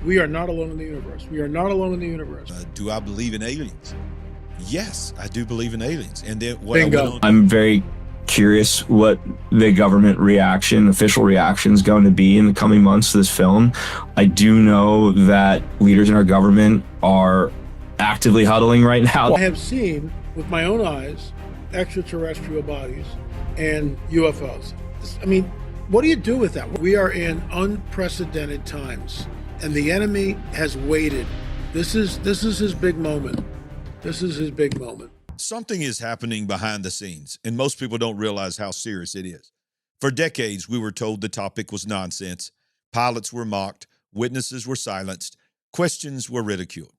We are not alone in the universe. We are not alone in the universe. Do I believe in aliens? Yes, I do believe in aliens. And then what Bingo. I'm very curious what the government reaction, official reaction is going to be in the coming months to this film. I do know that leaders in our government are actively huddling right now. I have seen with my own eyes extraterrestrial bodies and UFOs. I mean, what do you do with that? We are in unprecedented times, and the enemy has waited. This is his big moment. This is his big moment. Something is happening behind the scenes, and most people don't realize how serious it is. For decades, we were told the topic was nonsense. Pilots were mocked, witnesses were silenced, questions were ridiculed.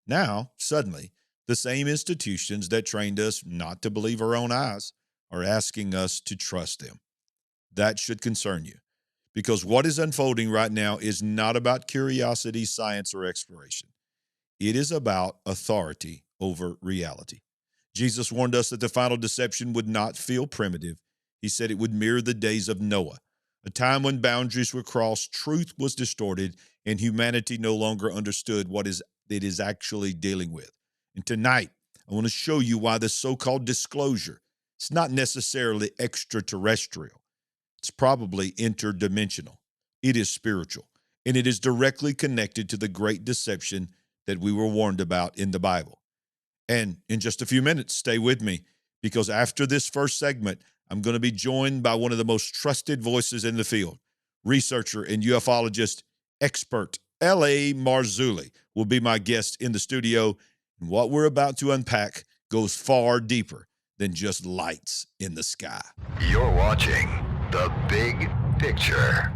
Now, suddenly, the same institutions that trained us not to believe our own eyes are asking us to trust them. That should concern you, because what is unfolding right now is not about curiosity, science, or exploration. It is about authority over reality. Jesus warned us that the final deception would not feel primitive. He said it would mirror the days of Noah, a time when boundaries were crossed, truth was distorted, and humanity no longer understood what it is actually dealing with. And tonight, I want to show you why this so-called disclosure, it's not necessarily extraterrestrial. It's probably interdimensional. It is spiritual, and it is directly connected to the great deception that we were warned about in the Bible. And in just a few minutes, stay with me, because after this first segment, I'm going to be joined by one of the most trusted voices in the field, researcher and ufologist expert L.A. Marzulli will be my guest in the studio. And what we're about to unpack goes far deeper than just lights in the sky. You're watching The Big Picture.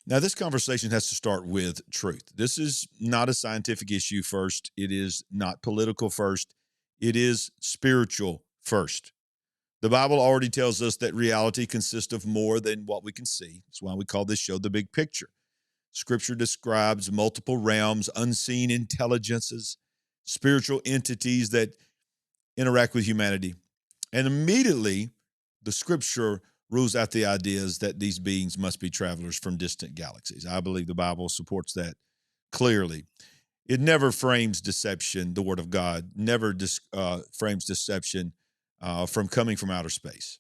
Now, this conversation has to start with truth. This is not a scientific issue first. It is not political first. It is spiritual first. The Bible already tells us that reality consists of more than what we can see. That's why we call this show The Big Picture. Scripture describes multiple realms, unseen intelligences, spiritual entities that interact with humanity. And immediately, the Scripture rules out the ideas that these beings must be travelers from distant galaxies. I believe the Bible supports that clearly. It never frames deception, the Word of God, never frames deception from coming from outer space.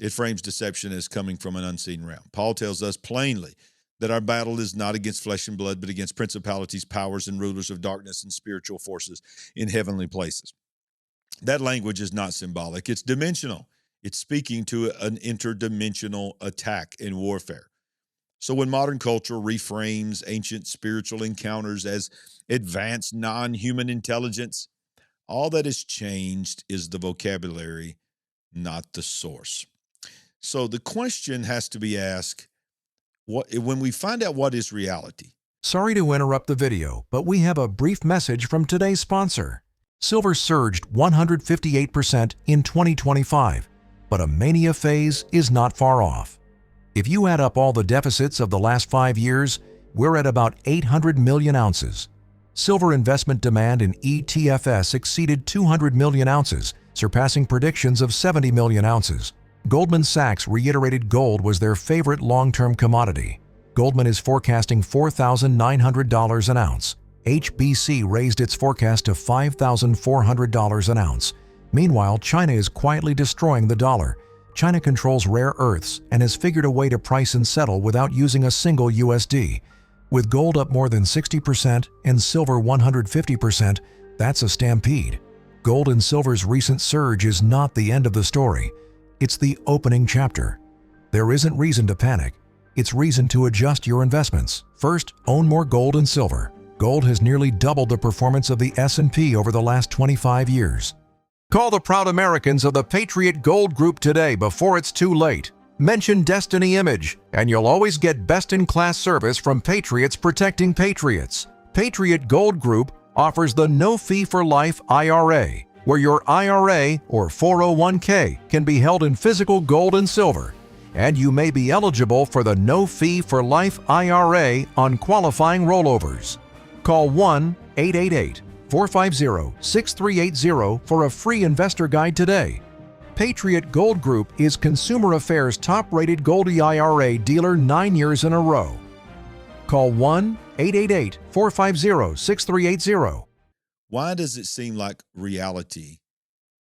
It frames deception as coming from an unseen realm. Paul tells us plainly that our battle is not against flesh and blood, but against principalities, powers, and rulers of darkness and spiritual forces in heavenly places. That language is not symbolic. It's dimensional. It's speaking to an interdimensional attack and warfare. So when modern culture reframes ancient spiritual encounters as advanced non-human intelligence, all that has changed is the vocabulary, not the source. So the question has to be asked, when we find out what is reality? Sorry to interrupt the video, but we have a brief message from today's sponsor. Silver surged 158% in 2025. But a mania phase is not far off. If you add up all the deficits of the last 5 years, we're at about 800 million ounces. Silver investment demand in ETFs exceeded 200 million ounces, surpassing predictions of 70 million ounces. Goldman Sachs reiterated gold was their favorite long-term commodity. Goldman is forecasting $4,900 an ounce. HBC raised its forecast to $5,400 an ounce. Meanwhile, China is quietly destroying the dollar. China controls rare earths and has figured a way to price and settle without using a single USD. With gold up more than 60% and silver 150%, that's a stampede. Gold and silver's recent surge is not the end of the story. It's the opening chapter. There isn't reason to panic. It's reason to adjust your investments. First, own more gold and silver. Gold has nearly doubled the performance of the S&P over the last 25 years. Call the proud Americans of the Patriot Gold Group today before it's too late. Mention Destiny Image, and you'll always get best-in-class service from Patriots protecting Patriots. Patriot Gold Group offers the no-fee-for-life IRA, where your IRA or 401k can be held in physical gold and silver, and you may be eligible for the no-fee-for-life IRA on qualifying rollovers. Call 1-888-450-6380 for a free investor guide today. Patriot Gold Group is Consumer Affairs' top-rated Goldie IRA dealer 9 years in a row. Call 888-450-6380. Why does it seem like reality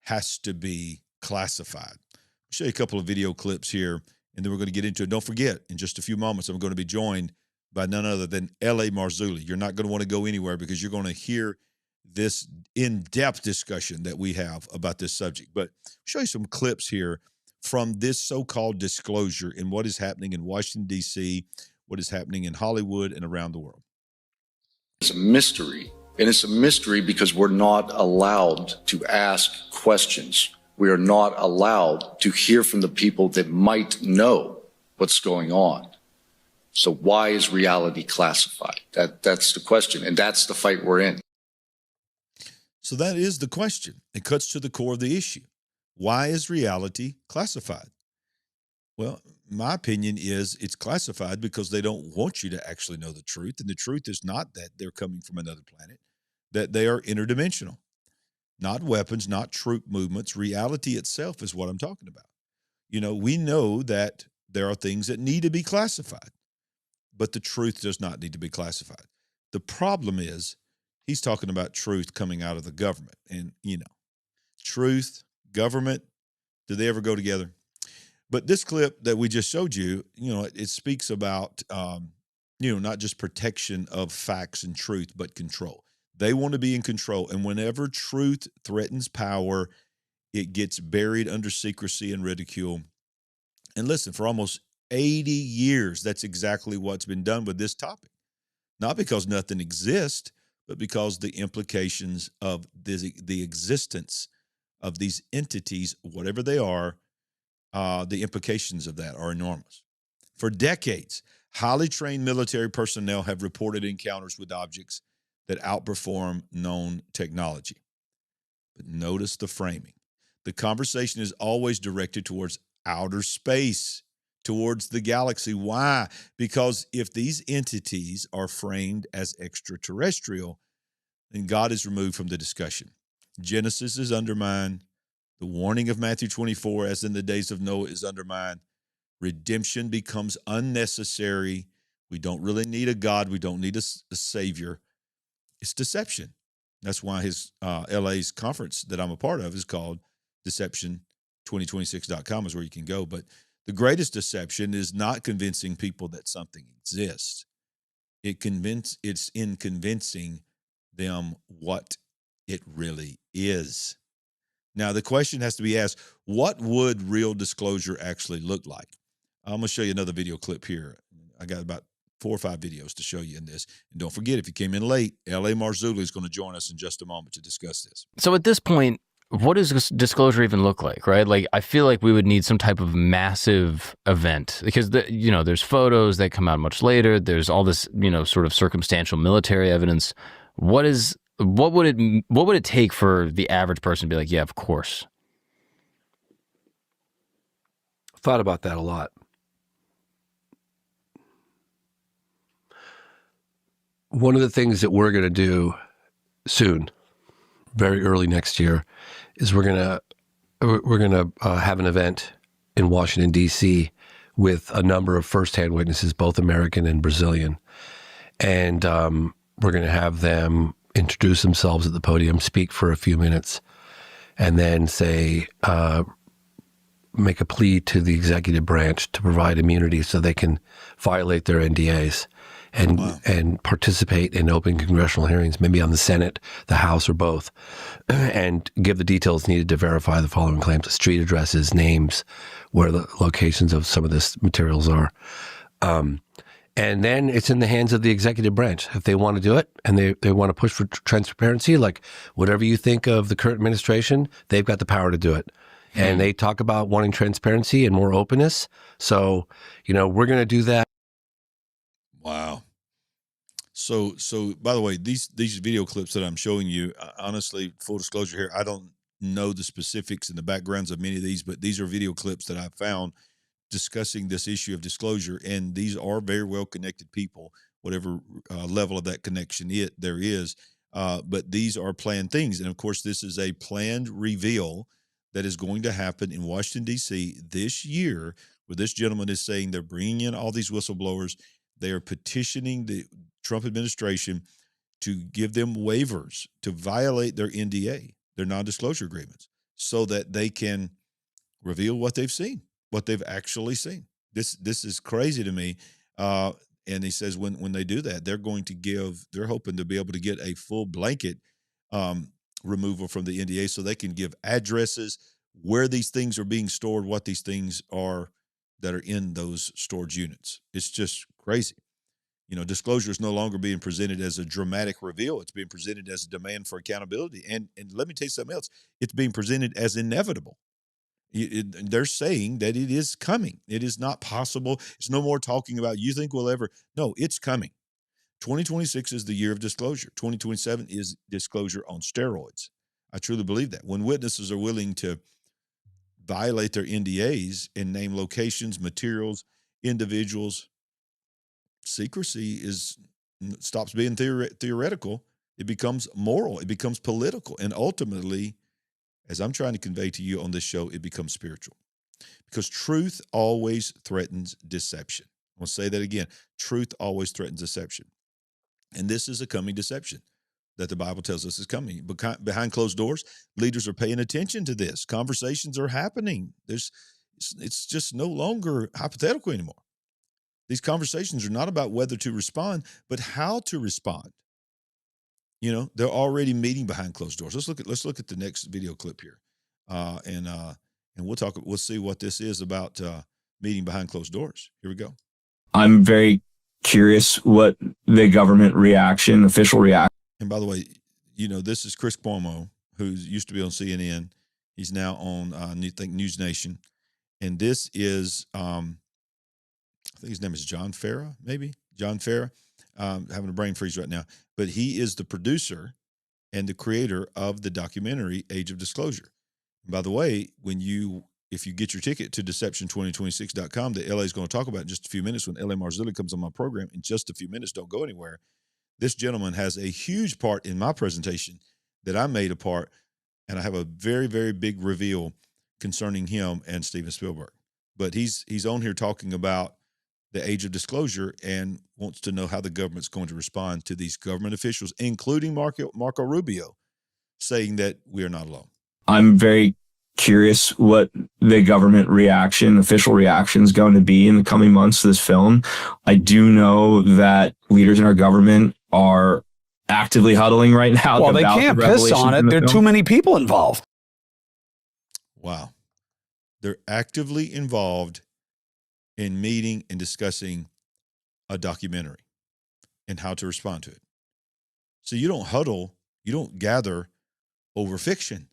has to be classified? I'll show you a couple of video clips here, and then we're going to get into it. Don't forget, in just a few moments, I'm going to be joined by none other than L.A. Marzulli. You're not going to want to go anywhere because you're going to hear this in-depth discussion that we have about this subject. But I'll show you some clips here from this so-called disclosure in what is happening in Washington, D.C., what is happening in Hollywood and around the world. It's a mystery. And it's a mystery because we're not allowed to ask questions. We are not allowed to hear from the people that might know what's going on. So why is reality classified? That's the question. And that's the fight we're in. So that is the question. It cuts to the core of the issue. Why is reality classified? Well, my opinion is it's classified because they don't want you to actually know the truth. And the truth is not that they're coming from another planet, that they are interdimensional, not weapons, not troop movements. Reality itself is what I'm talking about. You know, we know that there are things that need to be classified, but the truth does not need to be classified. The problem is he's talking about truth coming out of the government. And, you know, truth, government, do they ever go together? But this clip that we just showed you, you know, it speaks about, not just protection of facts and truth, but control. They want to be in control. And whenever truth threatens power, it gets buried under secrecy and ridicule. And listen, for almost 80 years, that's exactly what's been done with this topic. Not because nothing exists, but because the implications of the existence of these entities, whatever they are, the implications of that are enormous. For decades, highly trained military personnel have reported encounters with objects that outperform known technology. But notice the framing. The conversation is always directed towards outer space, towards the galaxy. Why? Because if these entities are framed as extraterrestrial, then God is removed from the discussion. Genesis is undermined. The warning of Matthew 24, as in the days of Noah, is undermined. Redemption becomes unnecessary. We don't really need a God. We don't need a savior. It's deception. That's why his LA's conference that I'm a part of is called Deception2026.com is where you can go. But the greatest deception is not convincing people that something exists. It's in convincing them what it really is. Now, the question has to be asked, what would real disclosure actually look like? I'm going to show you another video clip here. I got about 4 or 5 videos to show you in this. And don't forget, if you came in late, L.A. Marzulli is going to join us in just a moment to discuss this. So at this point, what does this disclosure even look like, right? Like, I feel like we would need some type of massive event because, there's photos that come out much later. There's all this, sort of circumstantial military evidence. What would it take for the average person to be like, yeah, of course? Thought about that a lot. One of the things that we're going to do soon, very early next year, is we're going to have an event in Washington, D.C. with a number of firsthand witnesses, both American and Brazilian. And we're going to have them introduce themselves at the podium, speak for a few minutes, and then say, make a plea to the executive branch to provide immunity so they can violate their NDAs and participate in open congressional hearings, maybe on the Senate, the House, or both, and give the details needed to verify the following claims: street addresses, names, where the locations of some of this materials are. And then it's in the hands of the executive branch. If they want to do it and they want to push for transparency, like whatever you think of the current administration, they've got the power to do it. And they talk about wanting transparency and more openness. So, we're going to do that. Wow. So by the way, these video clips that I'm showing you, honestly, full disclosure here, I don't know the specifics and the backgrounds of many of these, but these are video clips that I found discussing this issue of disclosure, and these are very well connected people, whatever level of that connection there is. But these are planned things, and of course, this is a planned reveal that is going to happen in Washington, D.C. this year, where this gentleman is saying they're bringing in all these whistleblowers. They are petitioning the Trump administration to give them waivers to violate their NDA, their non-disclosure agreements, so that they can reveal what they've seen, what they've actually seen. This is crazy to me. And he says when they do that, they're hoping to be able to get a full blanket removal from the NDA so they can give addresses, where these things are being stored, what these things are that are in those storage units. It's just crazy. Disclosure is no longer being presented as a dramatic reveal. It's being presented as a demand for accountability. And let me tell you something else. It's being presented as inevitable. They're saying that it is coming. It is not possible. It's no more talking about you think we'll ever. No, it's coming. 2026 is the year of disclosure. 2027 is disclosure on steroids. I truly believe that. When witnesses are willing to violate their NDAs and name locations, materials, individuals, secrecy stops being theoretical. It becomes moral. It becomes political. And ultimately, as I'm trying to convey to you on this show, it becomes spiritual. Because truth always threatens deception. I'll say that again. Truth always threatens deception. And this is a coming deception that the Bible tells us is coming. Behind closed doors, leaders are paying attention to this. Conversations are happening. It's just no longer hypothetical anymore. These conversations are not about whether to respond, but how to respond. They're already meeting behind closed doors. Let's look at the next video clip here, and we'll see what this is about meeting behind closed doors. Here we go. I'm very curious what the government reaction, official reaction. And by the way, this is Chris Cuomo, who used to be on CNN. He's now on I think News Nation, and this is I think his name is John Farah, maybe John Farah. Having a brain freeze right now, but he is the producer and the creator of the documentary Age of Disclosure. And by the way, if you get your ticket to deception2026.com that LA is going to talk about in just a few minutes when LA Marzulli comes on my program in just a few minutes, don't go anywhere. This gentleman has a huge part in my presentation that I made a part, and I have a very, very big reveal concerning him and Steven Spielberg. But he's on here talking about the age of disclosure and wants to know how the government's going to respond to these government officials, including Marco Rubio, saying that we are not alone. I'm very curious what the government reaction, official reaction is going to be in the coming months to this film. I do know that leaders in our government are actively huddling right now. Well, they can't piss on it. There are too many people involved. Wow. They're actively involved in meeting and discussing a documentary and how to respond to it. So you don't huddle, you don't gather over fiction.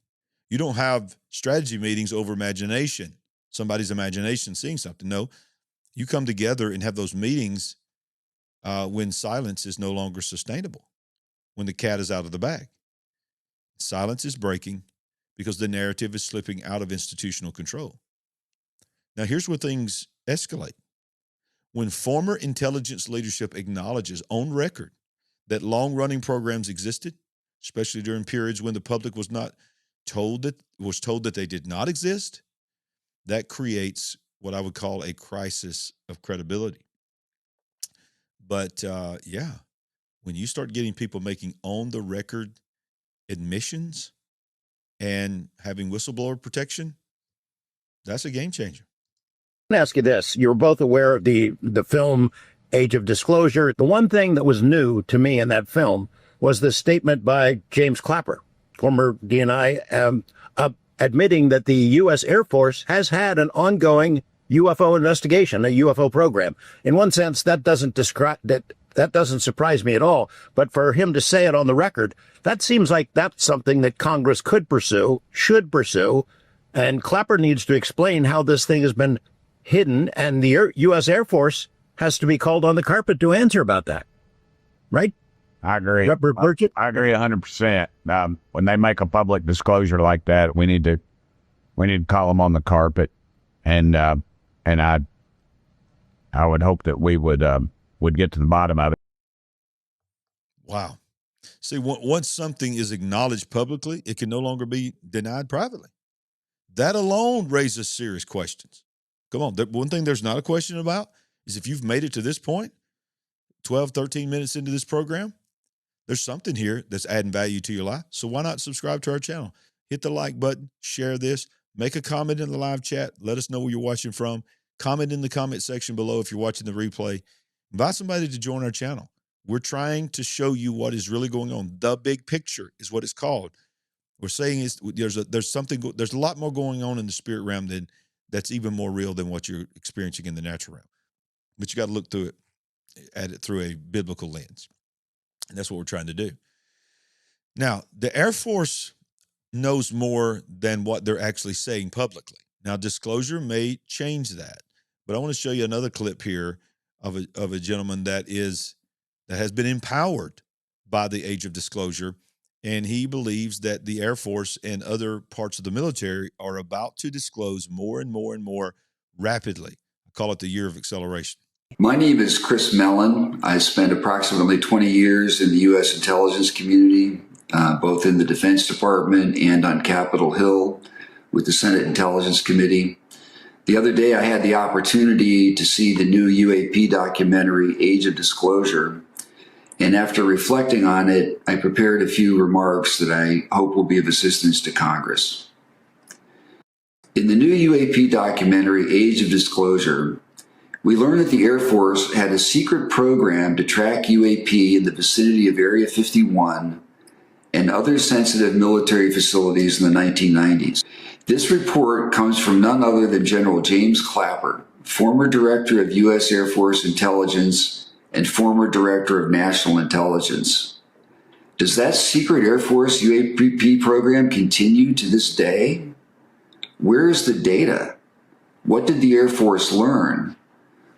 You don't have strategy meetings over imagination, somebody's imagination seeing something. No, you come together and have those meetings when silence is no longer sustainable, when the cat is out of the bag. Silence is breaking because the narrative is slipping out of institutional control. Now, here's where things escalate. When former intelligence leadership acknowledges on record that long-running programs existed, especially during periods when the public was told that they did not exist, that creates what I would call a crisis of credibility. But when you start getting people making on-the-record admissions and having whistleblower protection, that's a game changer. Let me ask you this. You're both aware of the film Age of Disclosure. The one thing that was new to me in that film was the statement by James Clapper, former DNI, admitting that the U.S. Air Force has had an ongoing UFO investigation, a UFO program. In one sense, that doesn't surprise me at all. But for him to say it on the record, that seems like that's something that Congress could pursue, should pursue. And Clapper needs to explain how this thing has been hidden, and the U.S. Air Force has to be called on the carpet to answer about that. Right? I agree. Rep. Burchett? I agree 100%. When they make a public disclosure like that, we need to call them on the carpet, and I would hope that we would get to the bottom of it. Wow. See, once something is acknowledged publicly, it can no longer be denied privately. That alone raises serious questions. Come on. One thing there's not a question about is if you've made it to this point, 12, 13 minutes into this program, there's something here that's adding value to your life. So why not subscribe to our channel? Hit the like button, share this, make a comment in the live chat. Let us know where you're watching from. Comment in the comment section below if you're watching the replay. Invite somebody to join our channel. We're trying to show you what is really going on. The big picture is what it's called. We're saying is there's a lot more going on in the spirit realm that's even more real than what you're experiencing in the natural realm. But you got to look through it, at it through a biblical lens. And that's what we're trying to do. Now, the Air Force knows more than what they're actually saying publicly. Now, disclosure may change that, but I want to show you another clip here of a gentleman that has been empowered by the age of disclosure, and he believes that the Air Force and other parts of the military are about to disclose more and more and more rapidly. I call it the year of acceleration. My name is Chris Mellon. I spent approximately 20 years in the U.S. intelligence community, both in the Defense Department and on Capitol Hill with the Senate Intelligence Committee. The other day, I had the opportunity to see the new UAP documentary, Age of Disclosure. And after reflecting on it, I prepared a few remarks that I hope will be of assistance to Congress. In the new UAP documentary, Age of Disclosure, we learned that the Air Force had a secret program to track UAP in the vicinity of Area 51 and other sensitive military facilities in the 1990s. This report comes from none other than General James Clapper, former Director of U.S. Air Force Intelligence and former Director of National Intelligence. Does that secret Air Force UAP program continue to this day? Where is the data? What did the Air Force learn?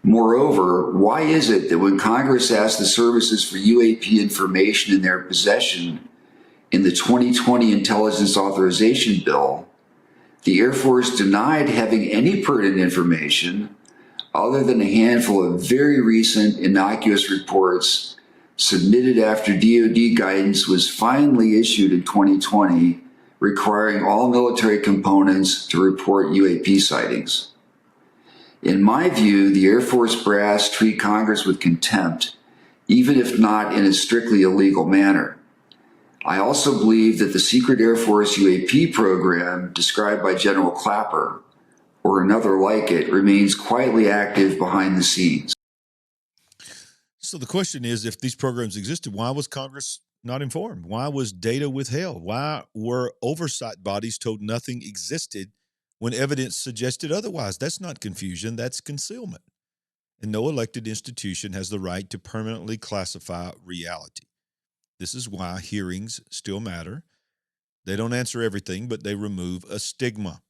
Moreover, why is it that when Congress asked the services for UAP information in their possession in the 2020 Intelligence Authorization Bill, the Air Force denied having any pertinent information other than a handful of very recent innocuous reports submitted after DoD guidance was finally issued in 2020, requiring all military components to report UAP sightings? In my view, the Air Force brass treat Congress with contempt, even if not in a strictly illegal manner. I also believe that the secret Air Force UAP program described by General Clapper, or another like it, remains quietly active behind the scenes. So the question is, if these programs existed, why was Congress not informed? Why was data withheld? Why were oversight bodies told nothing existed when evidence suggested otherwise? That's not confusion, that's concealment. And no elected institution has the right to permanently classify reality. This is why hearings still matter. They don't answer everything, but they remove a stigma.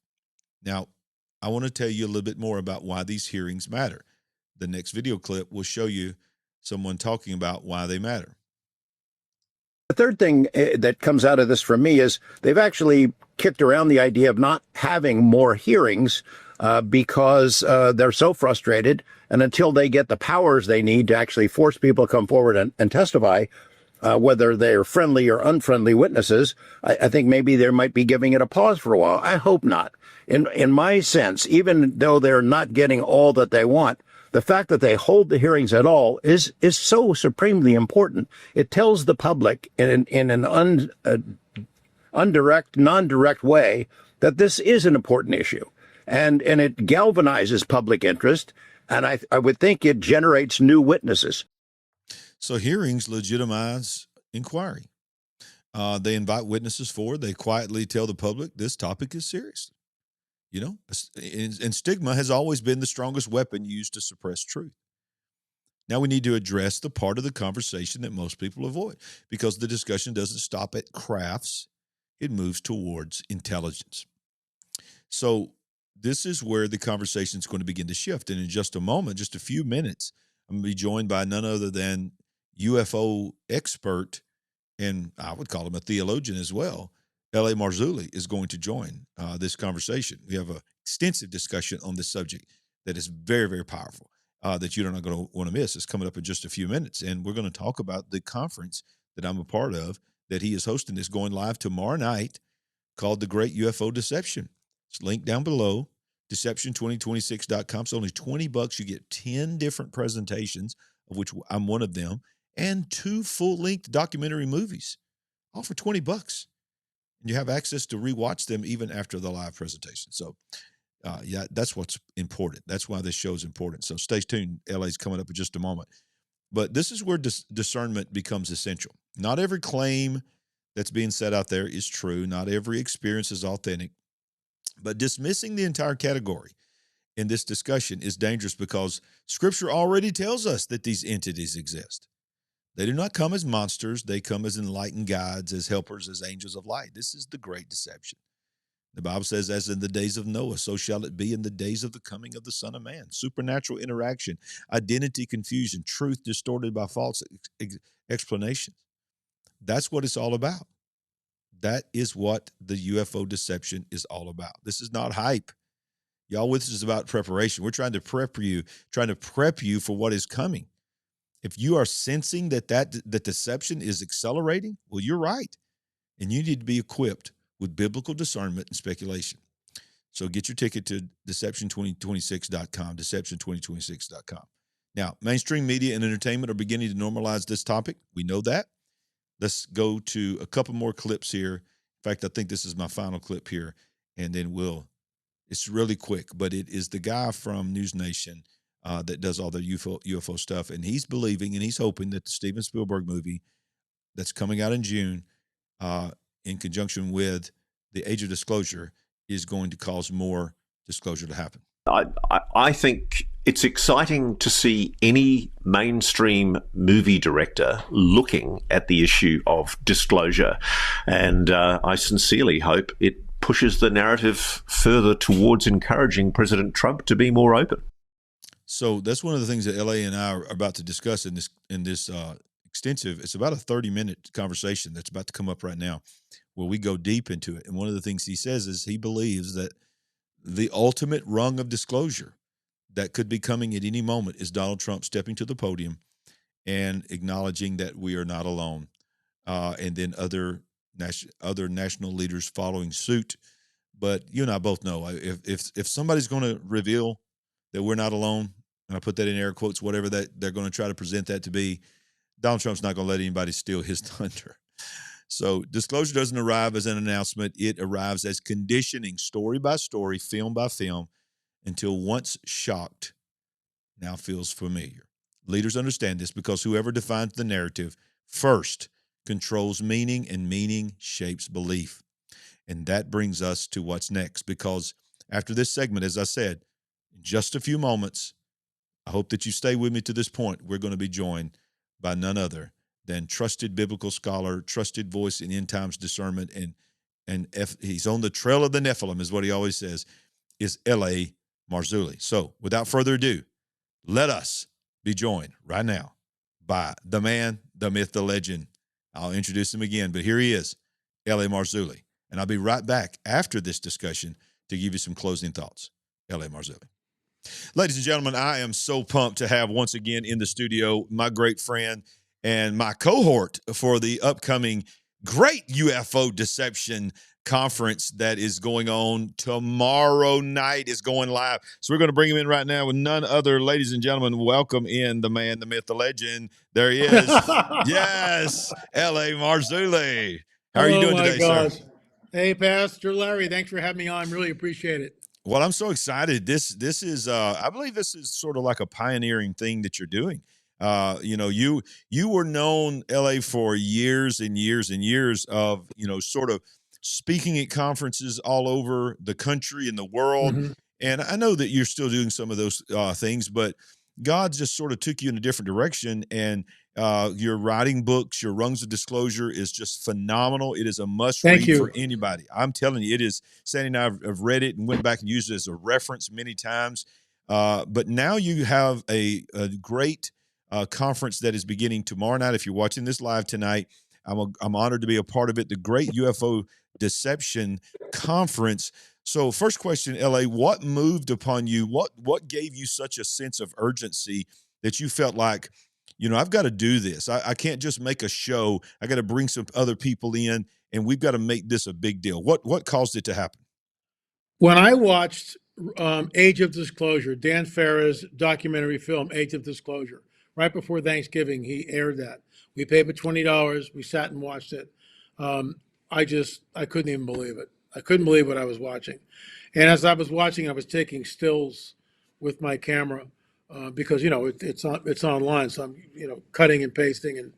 Now, I want to tell you a little bit more about why these hearings matter. The next video clip will show you someone talking about why they matter. The third thing that comes out of this for me is they've actually kicked around the idea of not having more hearings because they're so frustrated. And until they get the powers they need to actually force people to come forward and testify, whether they're friendly or unfriendly witnesses, I think maybe they might be giving it a pause for a while. I hope not. In my sense, even though they're not getting all that they want, the fact that they hold the hearings at all is so supremely important. It tells the public in an non-direct way that this is an important issue. And it galvanizes public interest. And I would think it generates new witnesses. So hearings legitimize inquiry. They invite witnesses forward. They quietly tell the public this topic is serious. You know, and stigma has always been the strongest weapon used to suppress truth. Now we need to address the part of the conversation that most people avoid, because the discussion doesn't stop at crafts. It moves towards intelligence. So this is where the conversation is going to begin to shift. And in just a moment, just a few minutes, I'm going to be joined by none other than UFO expert, and I would call him a theologian as well. L.A. Marzulli is going to join this conversation. We have an extensive discussion on this subject that is very, very powerful that you're not going to want to miss. It's coming up in just a few minutes, and we're going to talk about the conference that I'm a part of that he is hosting. It's going live tomorrow night, called The Great UFO Deception. It's linked down below, deception2026.com. It's only $20. You get 10 different presentations of which I'm one of them, and 2 full-length documentary movies, all for $20. And you have access to rewatch them even after the live presentation. So, yeah, that's what's important. That's why this show is important. So stay tuned. LA's coming up in just a moment. But this is where discernment becomes essential. Not every claim that's being said out there is true. Not every experience is authentic. But dismissing the entire category in this discussion is dangerous because Scripture already tells us that these entities exist. They do not come as monsters. They come as enlightened guides, as helpers, as angels of light. This is the great deception. The Bible says, as in the days of Noah, so shall it be in the days of the coming of the Son of Man. Supernatural interaction, identity confusion, truth distorted by false explanations. That's what it's all about. That is what the UFO deception is all about. This is not hype. Y'all, this is about preparation. We're trying to prep you for what is coming. If you are sensing that deception is accelerating, well, you're right. And you need to be equipped with biblical discernment and speculation. So get your ticket to deception2026.com, deception2026.com. Now, mainstream media and entertainment are beginning to normalize this topic. We know that. Let's go to a couple more clips here. In fact, I think this is my final clip here, and then it's really quick, but it is the guy from News Nation that does all the UFO stuff, and he's believing and he's hoping that the Steven Spielberg movie that's coming out in June in conjunction with the Age of Disclosure is going to cause more disclosure to happen. I think it's exciting to see any mainstream movie director looking at the issue of disclosure. And I sincerely hope it pushes the narrative further towards encouraging President Trump to be more open. So that's one of the things that LA and I are about to discuss in this extensive. It's about a 30-minute conversation that's about to come up right now, where we go deep into it. And one of the things he says is he believes that the ultimate rung of disclosure that could be coming at any moment is Donald Trump stepping to the podium and acknowledging that we are not alone, and then other national leaders following suit. But you and I both know if somebody's going to reveal that we're not alone, and I put that in air quotes, whatever that they're going to try to present that to be, Donald Trump's not going to let anybody steal his thunder. So disclosure doesn't arrive as an announcement. It arrives as conditioning, story by story, film by film, until once shocked, now feels familiar. Leaders understand this because whoever defines the narrative first controls meaning, and meaning shapes belief. And that brings us to what's next, because after this segment, as I said, in just a few moments, I hope that you stay with me to this point. We're going to be joined by none other than trusted biblical scholar, trusted voice in end times discernment, and he's on the trail of the Nephilim, is what he always says, is L.A. Marzulli. So without further ado, let us be joined right now by the man, the myth, the legend. I'll introduce him again, but here he is, L.A. Marzulli. And I'll be right back after this discussion to give you some closing thoughts. L.A. Marzulli. Ladies and gentlemen, I am so pumped to have once again in the studio my great friend and my cohort for the upcoming great UFO deception conference that is going on tomorrow night. Is going live. So we're going to bring him in right now with none other. Ladies and gentlemen, welcome in the man, the myth, the legend. There he is. Yes, L.A. Marzulli. How are you doing today, sir? Hey, Pastor Larry. Thanks for having me on. Really appreciate it. Well, I'm so excited. This is I believe this is sort of like a pioneering thing that you're doing. You were known, LA, for years and years and years of, sort of speaking at conferences all over the country and the world. Mm-hmm. And I know that you're still doing some of those things, but God just sort of took you in a different direction. And your writing books, your Rungs of Disclosure is just phenomenal. It is a must read for anybody. I'm telling you, it is. Sandy and I have read it and went back and used it as a reference many times. But now you have a great conference that is beginning tomorrow night. If you're watching this live tonight, I'm honored to be a part of it. The Great UFO Deception Conference. So first question, LA, what moved upon you? What gave you such a sense of urgency that you felt like, I've got to do this. I can't just make a show. I got to bring some other people in, and we've got to make this a big deal. What caused it to happen? When I watched Age of Disclosure, Dan Farah's documentary film, Age of Disclosure, right before Thanksgiving, he aired that. We paid for $20. We sat and watched it. I couldn't even believe it. I couldn't believe what I was watching. And as I was watching, I was taking stills with my camera because it's online, so I'm cutting and pasting, and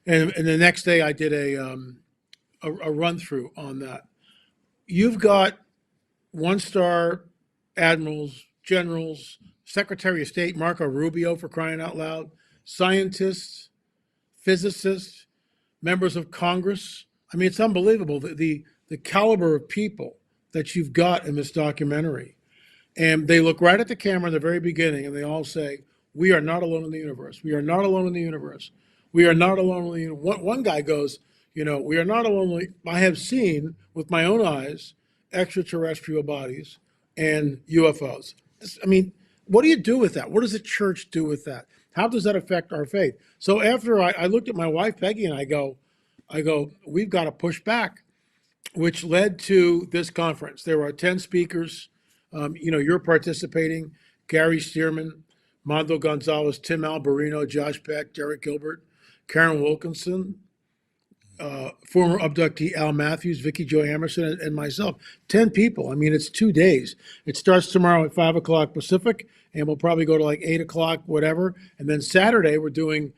the next day I did a run through on that. You've got 1-star admirals, generals, Secretary of State Marco Rubio, for crying out loud, scientists, physicists, members of Congress. I mean, it's unbelievable the caliber of people that you've got in this documentary. And they look right at the camera in the very beginning and they all say, "We are not alone in the universe. We are not alone in the universe. We are not alone in the universe." One guy goes, "We are not alone. I have seen with my own eyes extraterrestrial bodies and UFOs." I mean, what do you do with that? What does the church do with that? How does that affect our faith? So after I looked at my wife, Peggy, and I go, we've got to push back, which led to this conference. There are 10 speakers. You're participating: Gary Stearman, Mondo Gonzalez, Tim Alberino, Josh Peck, Derek Gilbert, Karen Wilkinson, former abductee Al Matthews, Vicky Joy Emerson, and myself. 10 people. I mean, it's 2 days. It starts tomorrow at 5 o'clock Pacific, and we'll probably go to like 8 o'clock, whatever. And then Saturday, we're doing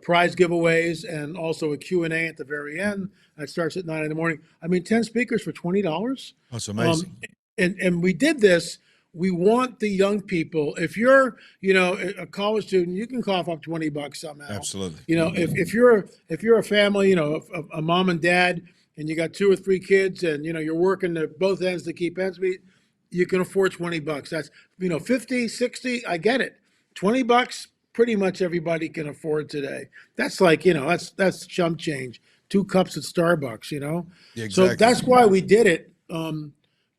prize giveaways and also a Q&A at the very end. That starts at 9 in the morning. I mean, 10 speakers for $20. That's amazing. And we did this. We want the young people. If you're, a college student, you can cough up $20 somehow. Absolutely. If you're a family, a mom and dad, and you got 2 or 3 kids, and you're working at both ends to keep ends meet, you can afford $20. That's 50, 60. I get it. $20, pretty much everybody can afford today. That's like that's chump change. 2 cups at Starbucks. Yeah, exactly. So that's why we did it.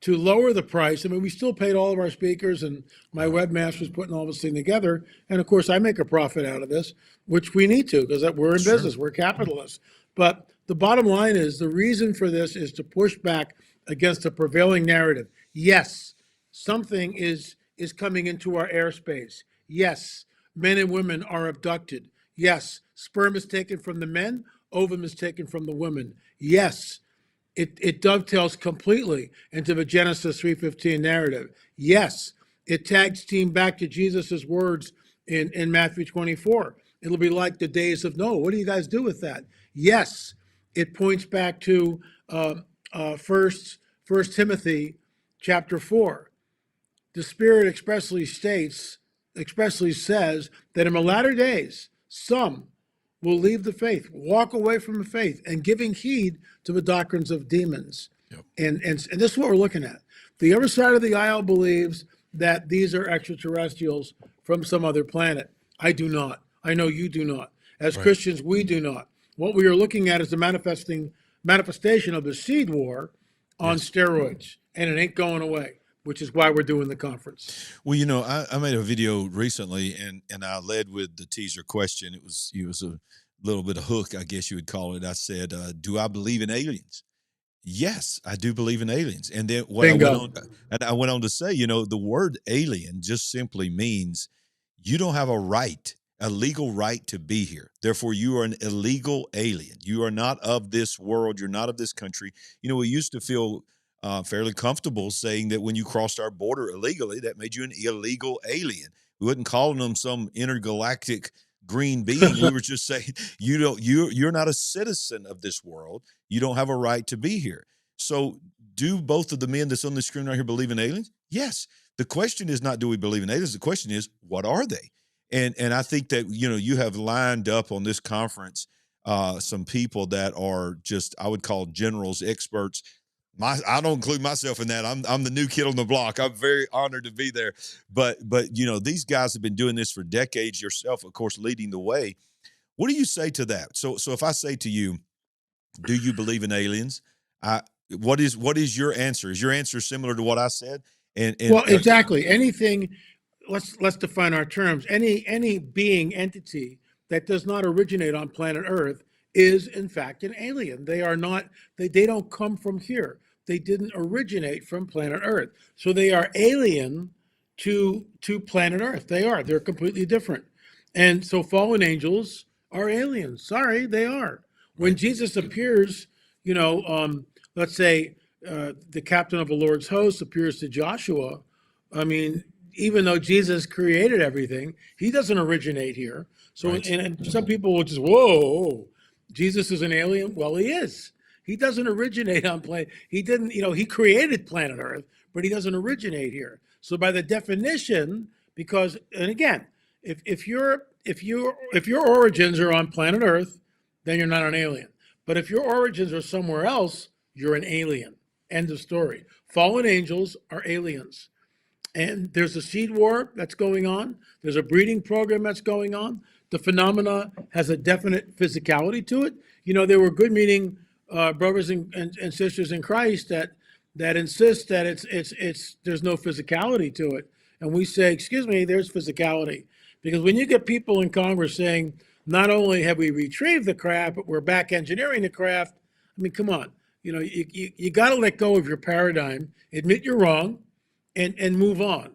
To lower the price. I mean, we still paid all of our speakers, and my webmaster's putting all this thing together. And of course, I make a profit out of this, which we need to, because we're in business, we're capitalists. But the bottom line is the reason for this is to push back against the prevailing narrative. Yes, something is coming into our airspace. Yes, men and women are abducted. Yes, sperm is taken from the men, ovum is taken from the women. Yes, it dovetails completely into the Genesis 3:15 narrative. Yes, it tags team back to Jesus' words in Matthew 24. It'll be like the days of Noah. What do you guys do with that? Yes, it points back to First Timothy chapter 4. The Spirit expressly says that in the latter days, some will leave the faith, walk away from the faith, and giving heed to the doctrines of demons. Yep. And this is what we're looking at. The other side of the aisle believes that these are extraterrestrials from some other planet. I do not. I know you do not. As Christians, we do not. What we are looking at is the manifestation of the seed war on steroids, and it ain't going away, which is why we're doing the conference. Well, I made a video recently, and I led with the teaser question. It was a little bit of hook, I guess you would call it. I said, do I believe in aliens? Yes, I do believe in aliens. And then I went on to say, the word alien just simply means you don't have a legal right to be here. Therefore, you are an illegal alien. You are not of this world. You're not of this country. We used to feel fairly comfortable saying that when you crossed our border illegally, that made you an illegal alien. We wasn't calling them some intergalactic green being. We were just saying you're not a citizen of this world. You don't have a right to be here. So do both of the men that's on the screen right here believe in aliens? Yes. The question is not do we believe in aliens? The question is, what are they? And I think that you have lined up on this conference some people that are just, I would call generals, experts. I don't include myself in that. I'm the new kid on the block. I'm very honored to be there. But these guys have been doing this for decades. Yourself, of course, leading the way. What do you say to that? So if I say to you, do you believe in aliens? What is your answer? Is your answer similar to what I said? Well, exactly. Anything. Let's define our terms. Any being, entity that does not originate on planet Earth is in fact an alien. They are not. They don't come from here. They didn't originate from planet Earth. So they are alien to planet Earth. They're completely different. And so fallen angels are aliens. Sorry, they are. When Jesus appears, let's say the captain of the Lord's host appears to Joshua. I mean, even though Jesus created everything, he doesn't originate here. So, and some people will just, whoa, Jesus is an alien. Well, he is. He doesn't originate on planet. He didn't, he created planet Earth, but he doesn't originate here. So by the definition, because, and again, if your origins are on planet Earth, then you're not an alien. But if your origins are somewhere else, you're an alien. End of story. Fallen angels are aliens. And there's a seed war that's going on. There's a breeding program that's going on. The phenomena has a definite physicality to it. They were good meaning brothers and sisters in Christ that insist that it's there's no physicality to it. And we say, excuse me, there's physicality. Because when you get people in Congress saying, not only have we retrieved the craft, but we're back engineering the craft, I mean, come on. You got to let go of your paradigm, admit you're wrong, and move on.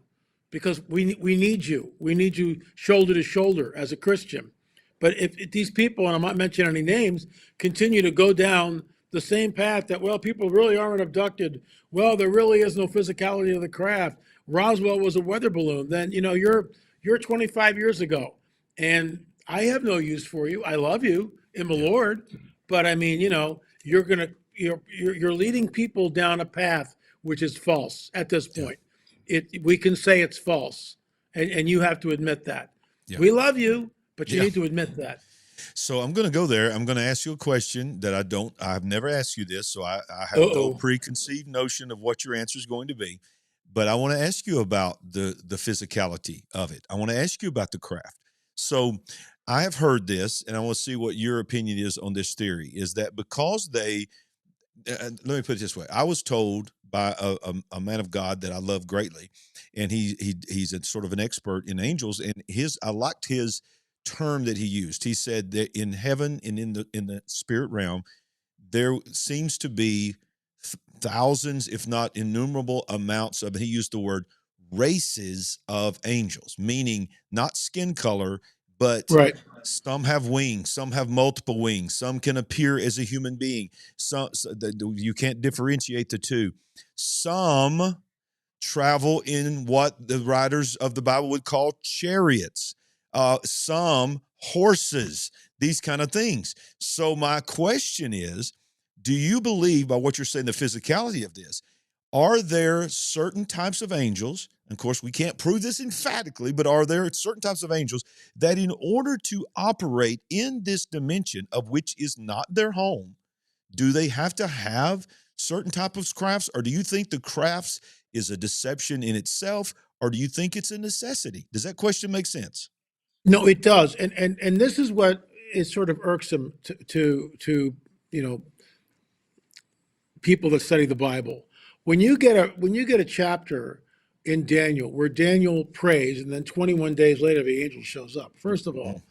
Because we need you. We need you shoulder to shoulder as a Christian. But if these people, and I'm not mentioning any names, continue to go down the same path that, well, people really aren't abducted. Well, there really is no physicality of the craft. Roswell was a weather balloon. Then, you're 25 years ago. And I have no use for you. I love you in the Lord. But I mean, you're leading people down a path which is false at this point. We can say it's false. And you have to admit that. Yeah. We love you, but you need to admit that. So I'm going to go there. I'm going to ask you a question that I've never asked you this, so I have no preconceived notion of what your answer is going to be. But I want to ask you about the physicality of it. I want to ask you about the craft. So I have heard this, and I want to see what your opinion is on this theory, is that because let me put it this way. I was told by a man of God that I love greatly, and he's a sort of an expert in angels, and I liked his term that he used. He said that in heaven and in the spirit realm, there seems to be thousands, if not innumerable amounts of, he used the word races of angels, meaning not skin color, but some have wings, some have multiple wings, some can appear as a human being. So you can't differentiate the two. Some travel in what the writers of the Bible would call chariots. Some horses, these kind of things. So my question is, do you believe, by what you're saying, the physicality of this, are there certain types of angels, of course we can't prove this emphatically, but are there certain types of angels that in order to operate in this dimension of which is not their home, do they have to have certain type of crafts, or do you think the crafts is a deception in itself, or do you think it's a necessity? Does that question make sense? No, it does. And this is what is sort of irksome to people that study the Bible. When you get a chapter in Daniel where Daniel prays, and then 21 days later the angel shows up. First of all,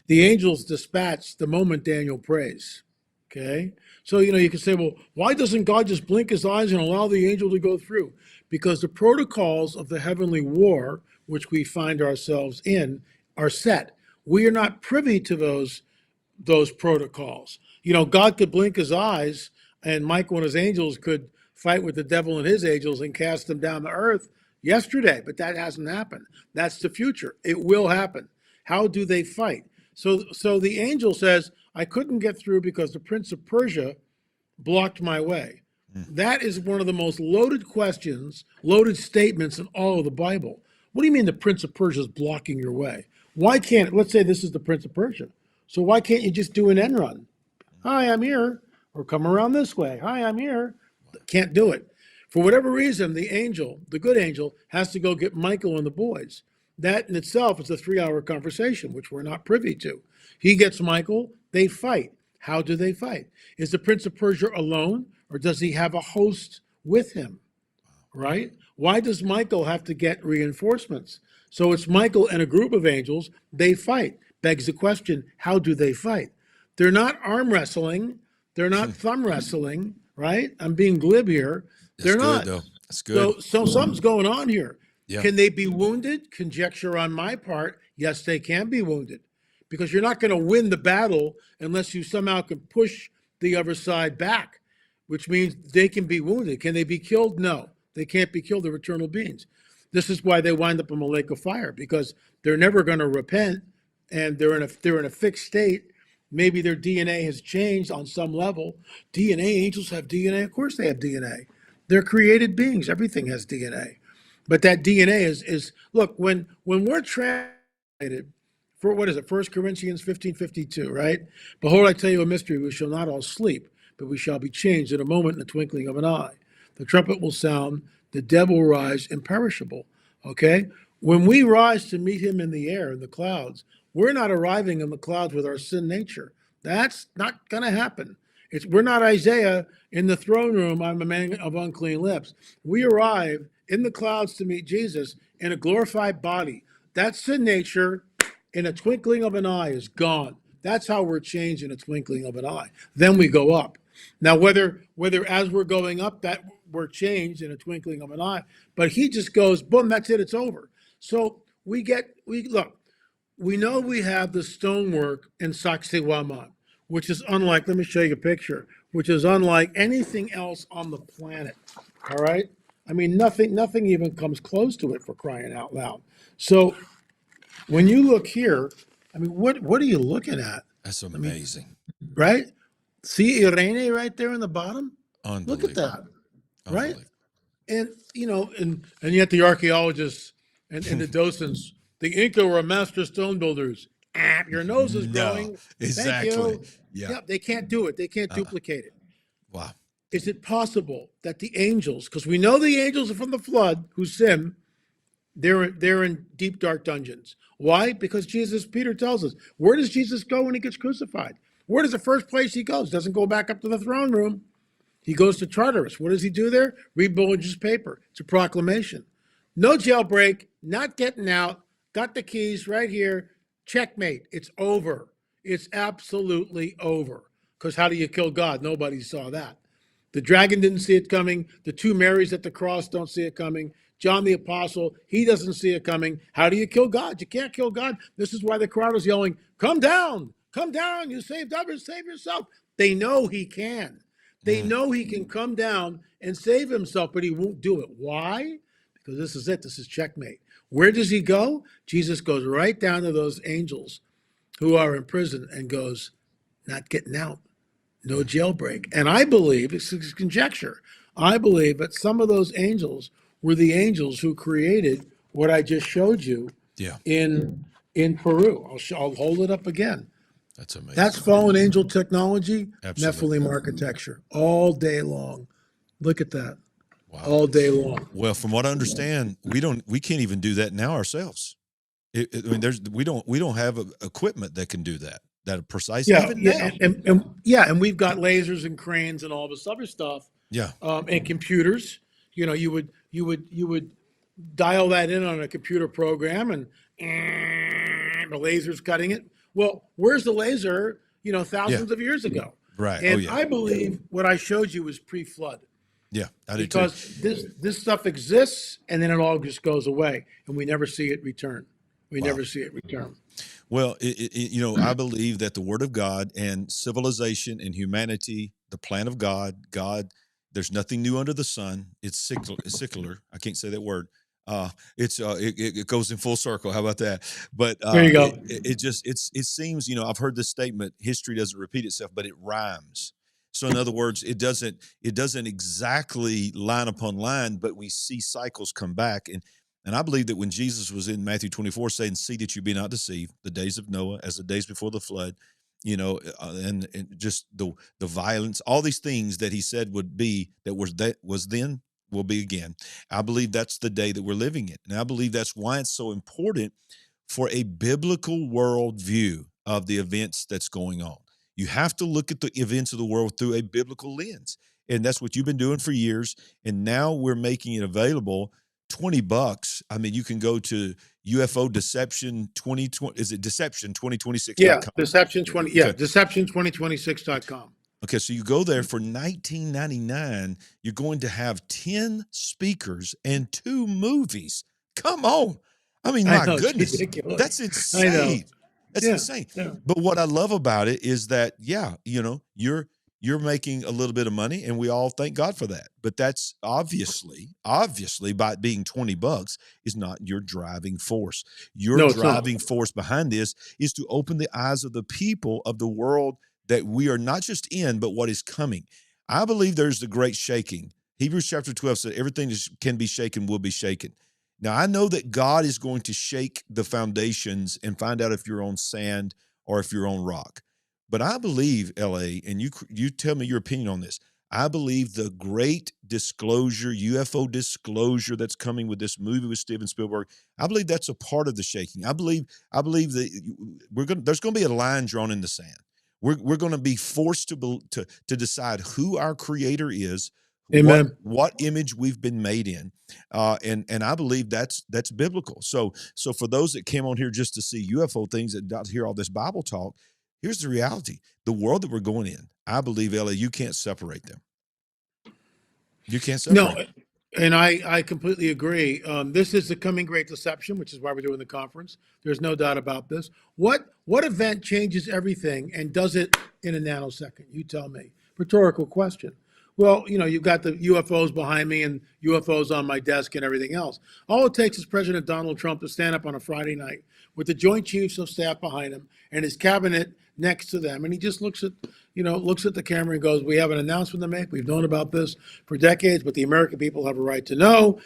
the angels dispatch the moment Daniel prays. Okay? So, you can say, well, why doesn't God just blink his eyes and allow the angel to go through? Because the protocols of the heavenly war, which we find ourselves in, are set. We are not privy to those protocols. God could blink his eyes, and Michael and his angels could fight with the devil and his angels and cast them down to earth yesterday, but that hasn't happened. That's the future. It will happen. How do they fight? So the angel says, I couldn't get through because the prince of Persia blocked my way. That is one of the most loaded questions, loaded statements in all of the Bible. What do you mean the prince of Persia is blocking your way? Why can't, let's say this is the prince of Persia. So why can't you just do an end run? Hi, I'm here. Or come around this way. Hi, I'm here. Can't do it. For whatever reason, the angel, the good angel, has to go get Michael and the boys. That in itself is a 3-hour conversation, which we're not privy to. He gets Michael, they fight. How do they fight? Is the prince of Persia alone, or does he have a host with him? Right? Why does Michael have to get reinforcements? So it's Michael and a group of angels, they fight. Begs the question, how do they fight? They're not arm wrestling. They're not thumb wrestling, right? I'm being glib here. They're not. Though. That's good. So something's going on here. Yeah. Can they be wounded? Conjecture on my part. Yes, they can be wounded. because you're not going to win the battle unless you somehow can push the other side back, which means they can be wounded. Can they be killed? No, they can't be killed. They're eternal beings. This is why they wind up in a lake of fire, because they're never going to repent, and they're in a fixed state. Maybe their DNA has changed on some level. DNA, angels have DNA. Of course they have DNA. They're created beings. Everything has DNA. But that DNA is look, when we're translated, for what is it, 1 Corinthians 15:52, right? Behold, I tell you a mystery, we shall not all sleep, but we shall be changed in a moment, in the twinkling of an eye. The trumpet will sound, the dead will rise imperishable. Okay? When we rise to meet him in the air, in the clouds, we're not arriving in the clouds with our sin nature. That's not going to happen. We're not Isaiah in the throne room, I'm a man of unclean lips. We arrive in the clouds to meet Jesus in a glorified body. That sin nature, in a twinkling of an eye, is gone. That's how we're changed in a twinkling of an eye. Then we go up. Now, whether as we're going up, that we're changed in a twinkling of an eye, but he just goes, boom, that's it, it's over. So we look, we know we have the stonework in Sacsayhuaman, which is unlike, let me show you a picture, which is unlike anything else on the planet. All right? I mean, nothing even comes close to it, for crying out loud. So when you look here, I mean, what are you looking at? That's amazing. I mean, right? See Irene right there in the bottom? Unbelievable. Look at that. Right? And, and yet the archaeologists and the docents, the Inca were master stone builders. Your nose is growing. Exactly. Thank you. Yeah. They can't do it. They can't duplicate it. Wow. Is it possible that the angels, because we know the angels are from the flood who sin, they're in deep, dark dungeons. Why? Because Peter tells us, where does Jesus go when he gets crucified? Where does the first place he goes? Doesn't go back up to the throne room. He goes to Tartarus. What does he do there? Read Bullinger's paper. It's a proclamation. No jailbreak, not getting out, got the keys right here. Checkmate. It's over. It's absolutely over. Because how do you kill God? Nobody saw that. The dragon didn't see it coming. The two Marys at the cross don't see it coming. John the Apostle, he doesn't see it coming. How do you kill God? You can't kill God. This is why the crowd is yelling, come down, you saved others, save yourself. They know he can. They know he can come down and save himself, but he won't do it. Why? Because this is it. This is checkmate. Where does he go? Jesus goes right down to those angels who are in prison and goes, not getting out. No jailbreak. And I believe, it's conjecture, I believe that some of those angels were the angels who created what I just showed you in Peru. I'll hold it up again. That's amazing. That's fallen angel technology, Absolutely. Nephilim architecture, all day long. Look at that. Wow. All day long. Well, from what I understand, we can't even do that now ourselves. I mean, we don't have equipment that can do that. That are precise. Yeah, even now. And we've got lasers and cranes and all this other stuff. Yeah. And computers. You would dial that in on a computer program, and the laser's cutting it. Well, where's the laser? Thousands of years ago. Right. And I believe what I showed you was pre-flood. Yeah, I do because too. this stuff exists, and then it all just goes away, and we never see it return. We never see it return. Well, I believe that the Word of God and civilization and humanity, the plan of God, there's nothing new under the sun. It's secular. I can't say that word. It goes in full circle. How about that? But there you go. It seems, I've heard this statement, history doesn't repeat itself, but it rhymes. So in other words, it doesn't exactly line upon line, but we see cycles come back. And I believe that when Jesus was in Matthew 24 saying, see that you be not deceived, the days of Noah as the days before the flood, and just the violence, all these things that he said would be, that was then, will be again. I believe that's the day that we're living in. And I believe that's why it's so important for a biblical worldview of the events that's going on. You have to look at the events of the world through a biblical lens. And that's what you've been doing for years. And now we're making it available. $20. I mean, you can go to UFO Deception 2020. Is it Deception 2026? Yeah, Deception 20. Yeah, Deception2026.com. Okay, so you go there for $19.99. You're going to have 10 speakers and 2 movies. Come on. I mean, my goodness. That's insane. That's Yeah, insane. yeah. But what I love about it is that, yeah, you're making a little bit of money, and we all thank God for that. But that's obviously by it being $20 is not your driving force. Your No, it's not. driving force behind this is to open the eyes of the people of the world that we are not just in, but what is coming. I believe there's the great shaking. Hebrews chapter 12 said everything that can be shaken will be shaken. Now, I know that God is going to shake the foundations and find out if you're on sand or if you're on rock. But I believe, LA, and you tell me your opinion on this, I believe the great disclosure, UFO disclosure that's coming with this movie with Steven Spielberg, I believe that's a part of the shaking. I believe that there's going to be a line drawn in the sand. We're going to be forced to decide who our creator is, Amen. what image we've been made in, and I believe that's biblical. So for those that came on here just to see UFO things and not hear all this Bible talk, here's the reality: the world that we're going in, I believe, Ellie, you can't separate them. You can't separate No, them. and I completely agree. This is the coming great deception, which is why we're doing the conference. There's no doubt about this. What event changes everything and does it in a nanosecond? You tell me. Rhetorical question. Well, you've got the UFOs behind me and UFOs on my desk and everything else. All it takes is President Donald Trump to stand up on a Friday night with the Joint Chiefs of Staff behind him and his cabinet next to them, and he just looks at the camera and goes, "We have an announcement to make. We've known about this for decades, but the American people have a right to know.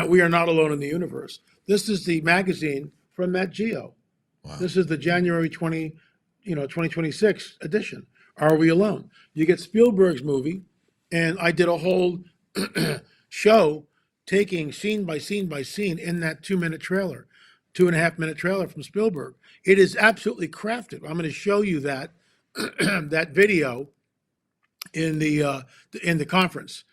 We are not alone in the universe." This is the magazine from Nat Geo. Wow. This is the January 2026 edition. Are we alone? You get Spielberg's movie, and I did a whole show taking scene by scene by scene in that 2-minute trailer, 2.5-minute trailer from Spielberg. It is absolutely crafted. I'm going to show you that that video in the conference.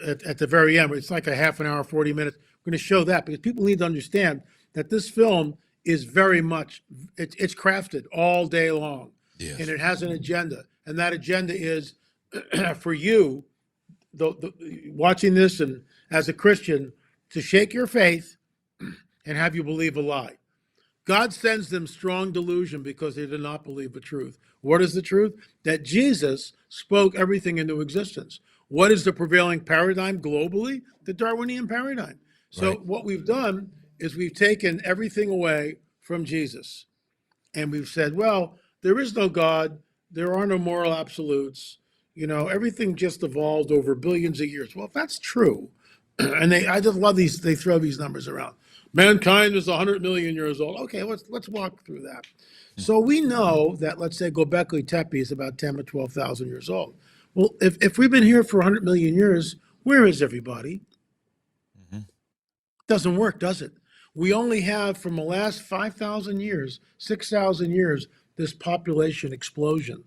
At the very end, it's like a half an hour, 40 minutes. We're going to show that because people need to understand that this film is very much it's crafted all day long, yes. And it has an agenda, and that agenda is for you, watching this and as a Christian, to shake your faith and have you believe a lie. God sends them strong delusion because they did not believe the truth. What is the truth? That Jesus spoke everything into existence. What is the prevailing paradigm globally? The Darwinian paradigm. So What we've done is we've taken everything away from Jesus. And we've said, well, there is no God. There are no moral absolutes. Everything just evolved over billions of years. Well, if that's true, and I just love these, they throw these numbers around. Mankind is 100 million years old. Okay, let's walk through that. So we know that, let's say, Göbekli Tepe is about 10 to 12,000 years old. Well, if we've been here for 100 million years, where is everybody? Mm-hmm. Doesn't work, does it? We only have, from the last 5,000 years, 6,000 years, this population explosion.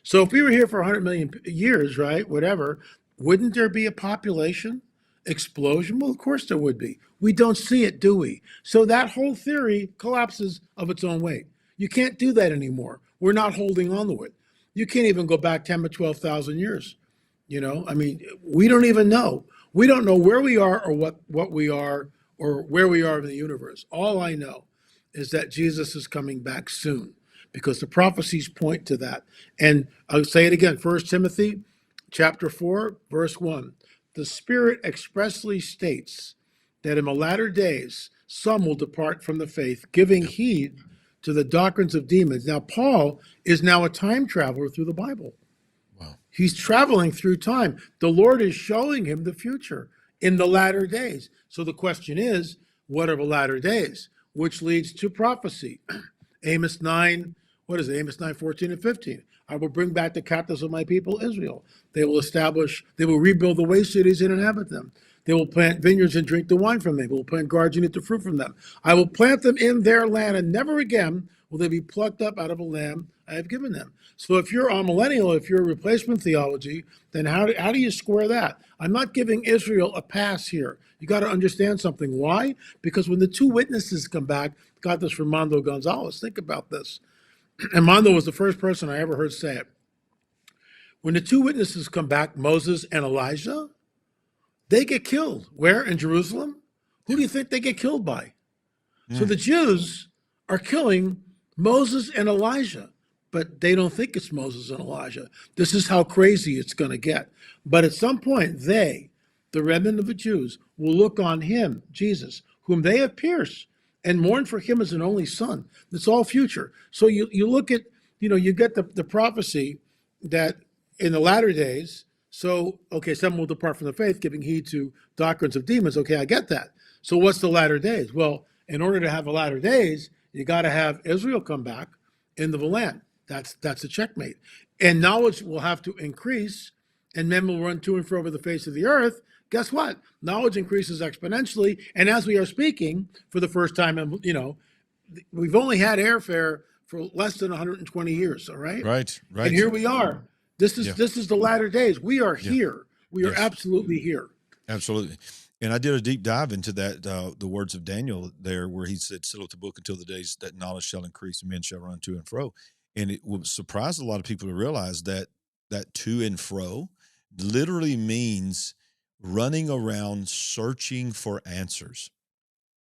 So if we were here for 100 million years, right, whatever, wouldn't there be a population explosion? Well, of course there would be. We don't see it, do we? So that whole theory collapses of its own weight. You can't do that anymore. We're not holding on to it. You can't even go back 10 to 12,000 years. We don't even know. We don't know where we are or what we are or where we are in the universe. All I know is that Jesus is coming back soon because the prophecies point to that. And I'll say it again, 1 Timothy chapter 4, verse 1. The Spirit expressly states that in the latter days, some will depart from the faith, giving heed to the doctrines of demons. Now, Paul is now a time traveler through the Bible. Wow. He's traveling through time. The Lord is showing him the future in the latter days. So the question is, what are the latter days? Which leads to prophecy. Amos 9, Amos 9, 14 and 15. I will bring back the captives of my people, Israel. They will rebuild the waste cities and inhabit them. They will plant vineyards and drink the wine from them. They will plant gardens and eat the fruit from them. I will plant them in their land, and never again will they be plucked up out of a land I have given them. So if you're a millennial, if you're a replacement theology, then how do you square that? I'm not giving Israel a pass here. You got to understand something. Why? Because when the two witnesses come back, got this from Mondo Gonzalez. Think about this. And Mondo was the first person I ever heard say it. When the two witnesses come back, Moses and Elijah, they get killed. Where? In Jerusalem? Who do you think they get killed by? So the Jews are killing Moses and Elijah, but they don't think it's Moses and Elijah. This is how crazy it's going to get. But at some point, they, the remnant of the Jews, will look on him, Jesus, whom they have pierced, and mourn for him as an only son. It's all future. So you look at, you get the prophecy that in the latter days, so, okay, some will depart from the faith, giving heed to doctrines of demons. Okay, I get that. So what's the latter days? Well, in order to have the latter days, you got to have Israel come back into the land. That's a checkmate. And knowledge will have to increase, and men will run to and fro over the face of the earth. Guess what? Knowledge increases exponentially. And as we are speaking, for the first time, we've only had airfare for less than 120 years. All right. Right. And here we are. This is the latter days. We are here. We are absolutely here. Absolutely. And I did a deep dive into that, the words of Daniel there, where he said, "Seal up the book until the days that knowledge shall increase and men shall run to and fro." And it will surprise a lot of people to realize that to and fro literally means running around searching for answers.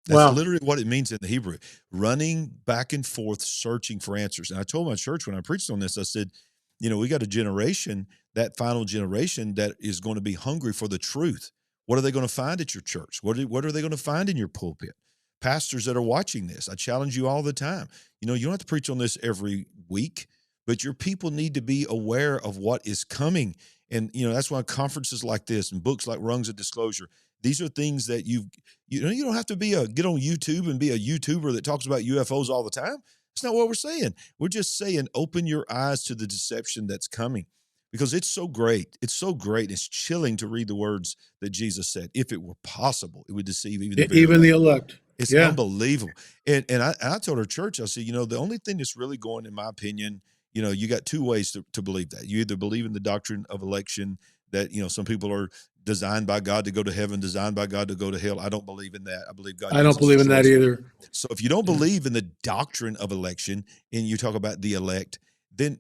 That's literally what it means in the Hebrew, running back and forth, searching for answers. And I told my church when I preached on this, I said, we got a generation, that final generation, that is going to be hungry for the truth. What are they going to find at your church? What are they going to find in your pulpit? Pastors that are watching this, I challenge you all the time. You don't have to preach on this every week, but your people need to be aware of what is coming. And, that's why conferences like this and books like Rungs of Disclosure, these are things that you don't have to get on YouTube and be a YouTuber that talks about UFOs all the time. That's not what we're saying. We're just saying, open your eyes to the deception that's coming, because it's so great. It's so great. It's chilling to read the words that Jesus said. If it were possible, it would deceive even the elect. It's unbelievable. And I told our church, I said, the only thing that's really going, in my opinion, you got two ways to believe that. You either believe in the doctrine of election, that, some people are designed by God to go to heaven, designed by God to go to hell. I don't believe in that. I believe God. I don't believe in that either. So if you don't believe in the doctrine of election and you talk about the elect, then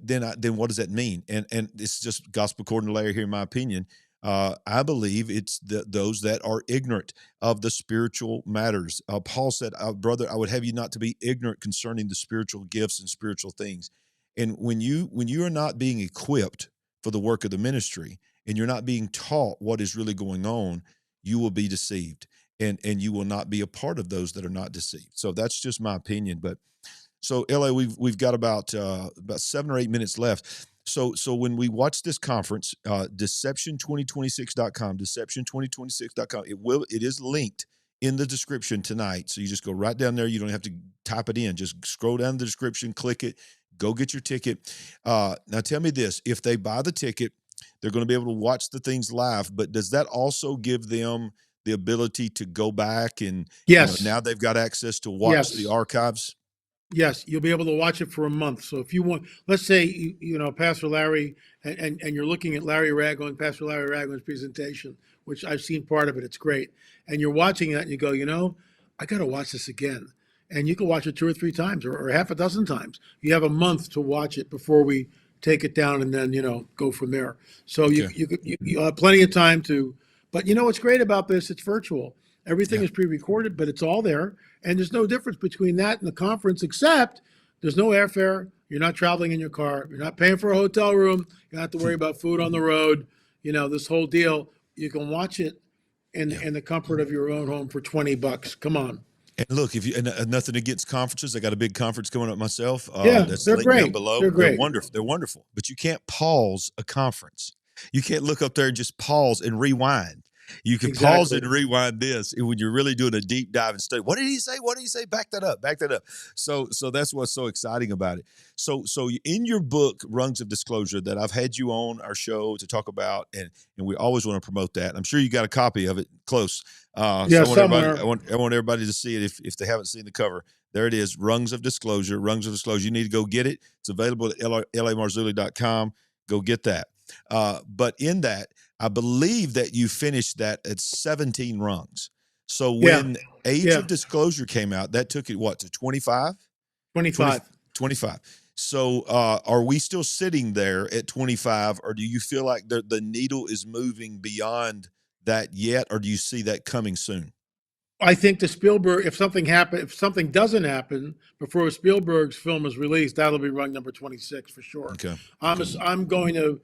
what does that mean? And it's just gospel according to Larry here, in my opinion. I believe it's those that are ignorant of the spiritual matters. Paul said, brother, I would have you not to be ignorant concerning the spiritual gifts and spiritual things. And when you are not being equipped for the work of the ministry, and you're not being taught what is really going on, you will be deceived, and you will not be a part of those that are not deceived. So that's just my opinion. But so LA, we've got about 7 or 8 minutes left. So when we watch this conference, deception2026.com, deception2026.com, it is linked in the description tonight. So you just go right down there. You don't have to type it in. Just scroll down the description, click it, go get your ticket. Now tell me this: if they buy the ticket, they're going to be able to watch the things live, but does that also give them the ability to go back and now they've got access to watch the archives? Yes, you'll be able to watch it for a month. So if you want, let's say, Pastor Larry, and you're looking at Pastor Larry Ragland's presentation, which I've seen part of it. It's great. And you're watching that and you go, I got to watch this again. And you can watch it 2 or 3 times or half a dozen times. You have a month to watch it before we take it down and then, go from there. So you have plenty of time to, but what's great about this, it's virtual. Everything is pre-recorded, but it's all there. And there's no difference between that and the conference, except there's no airfare. You're not traveling in your car. You're not paying for a hotel room. You don't have to worry about food on the road. This whole deal, you can watch it in the comfort of your own home for $20. Come on. And look, nothing against conferences. I got a big conference coming up myself. That's they're great. Down below. They're great. They're wonderful. But you can't pause a conference. You can't look up there and just pause and rewind. You can pause and rewind this when you're really doing a deep dive and study. What did he say? What did he say? Back that up. Back that up. So that's what's so exciting about it. So in your book, Rungs of Disclosure, that I've had you on our show to talk about, and we always want to promote that. I'm sure you got a copy of it close. I want everybody to see it if they haven't seen the cover. There it is, Rungs of Disclosure. Rungs of Disclosure. You need to go get it. It's available at lamarzulli.com. Go get that. But in that, I believe that you finished that at 17 rungs. So when Age of Disclosure came out, that took it, to 25? 25. So are we still sitting there at 25, or do you feel like the needle is moving beyond that yet, or do you see that coming soon? I think the Spielberg, if something doesn't happen before Spielberg's film is released, that'll be rung number 26 for sure. Okay. I'm going to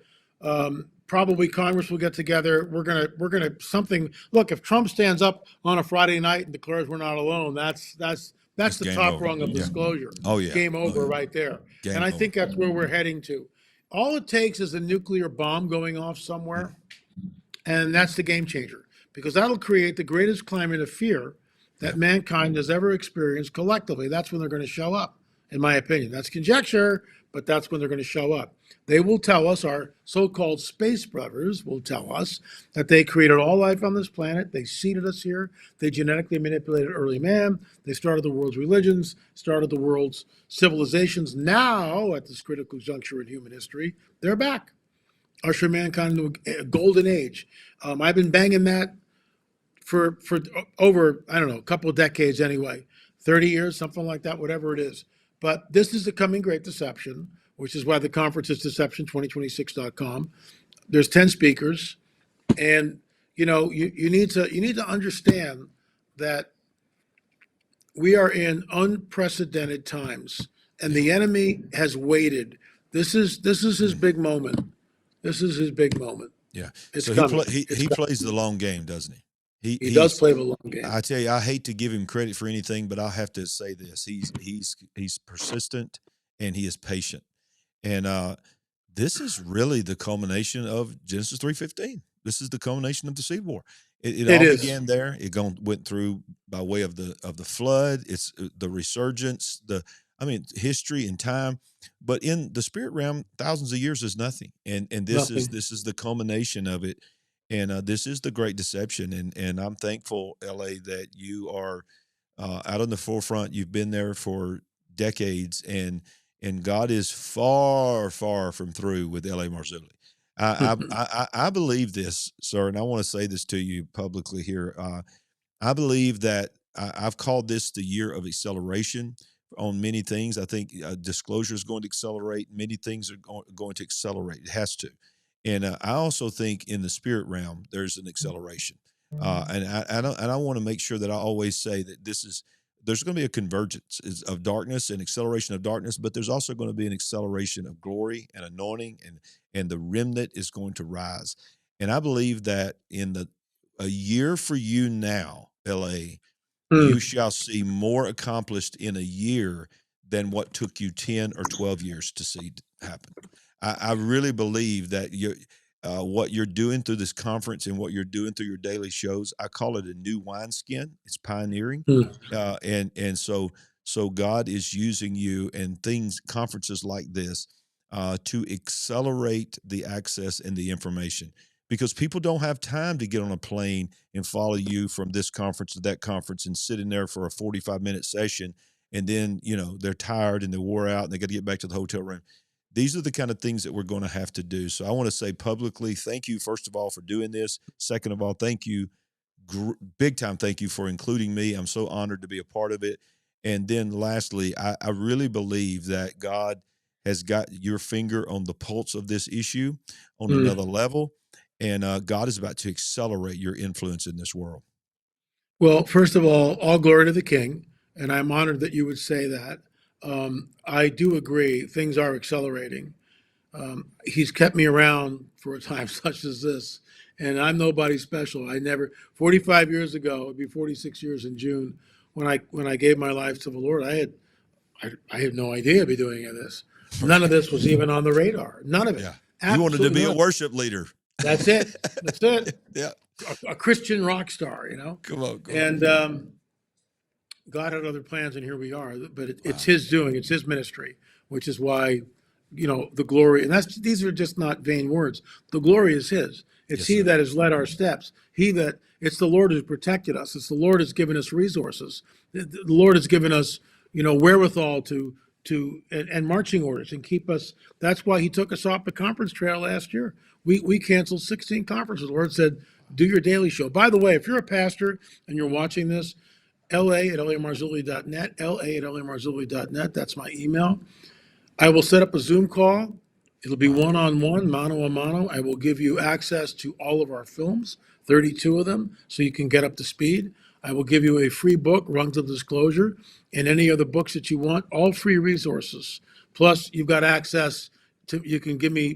probably Congress will get together. We're gonna something. Look, if Trump stands up on a Friday night and declares we're not alone, that's the game top over. rung of Yeah. disclosure. Oh, yeah. Game over Oh, yeah. right there. Game And I over. think that's where we're heading to. All it takes is a nuclear bomb going off somewhere, and that's the game changer, because that'll create the greatest climate of fear that mankind has ever experienced collectively. That's when they're going to show up, in my opinion. That's conjecture, but that's when they're going to show up. They will tell us, our so-called space brothers will tell us, that they created all life on this planet. They seeded us here. They genetically manipulated early man. They started the world's religions, started the world's civilizations. Now, at this critical juncture in human history, they're back. Usher mankind into a golden age. I've been banging that for over, I don't know, a couple of decades anyway, 30 years, something like that, whatever it is. But this is the coming great deception, which is why the conference is deception2026.com. There's 10 speakers, and you need to understand that we are in unprecedented times, and the enemy has waited. This is his big moment. This is his big moment. Yeah. It's So coming. he plays the long game, doesn't he? He does play the long game. I tell you, I hate to give him credit for anything, but I have to say this: he's persistent and he is patient, and this is really the culmination of Genesis 3:15. This is the culmination of the seed war. It all began there. It went through by way of the flood. It's the resurgence, history and time. But in the spirit realm, thousands of years is nothing, and this is the culmination of it. And this is the great deception. And I'm thankful, LA, that you are out on the forefront. You've been there for decades, and God is far, far from through with LA Marzulli. I believe this, sir, and I want to say this to you publicly here. I believe that I've called this the year of acceleration on many things. I think disclosure is going to accelerate. Many things are going to accelerate. It has to. And I also think in the spirit realm, there's an acceleration. And I want to make sure that I always say that there's going to be a convergence of darkness and acceleration of darkness, but there's also going to be an acceleration of glory and anointing, and the remnant is going to rise. And I believe that in a year for you now, LA, you shall see more accomplished in a year than what took you 10 or 12 years to see happen. I really believe that what you're doing through this conference and what you're doing through your daily shows, I call it a new wineskin. It's pioneering. And so God is using you and conferences like this to accelerate the access and the information, because people don't have time to get on a plane and follow you from this conference to that conference and sit in there for a 45-minute session. And then, they're tired and they're wore out and they got to get back to the hotel room. These are the kind of things that we're going to have to do. So I want to say publicly, thank you, first of all, for doing this. Second of all, thank you, big time thank you for including me. I'm so honored to be a part of it. And then lastly, I really believe that God has got your finger on the pulse of this issue on another level. And God is about to accelerate your influence in this world. Well, first of all glory to the King. And I'm honored that you would say that. I do agree, things are accelerating. He's kept me around for a time such as this, and I'm nobody special. 45 years ago, it'd be 46 years in June, when I gave my life to the Lord, I had no idea I'd be doing this. None of this was even on the radar. None of it. Yeah. You wanted to be a worship leader. That's it. That's it. Yeah. A Christian rock star, Come on. And God had other plans, and here we are. But it's His doing. It's His ministry, which is why, the glory. And these are just not vain words. The glory is His. It's He that has led our steps. It's the Lord who's protected us. It's the Lord who's given us resources. The Lord has given us, wherewithal and marching orders and keep us. That's why He took us off the conference trail last year. We canceled 16 conferences. The Lord said, do your daily show. By the way, if you're a pastor and you're watching this, la@lamarzulli.net, la@lamarzulli.net. That's my email. I will set up a Zoom call. It'll be one-on-one, mano a mano. I will give you access to all of our films, 32 of them, so you can get up to speed. I will give you a free book, Rungs of Disclosure, and any other books that you want, all free resources. Plus, you've got access to, you can give me,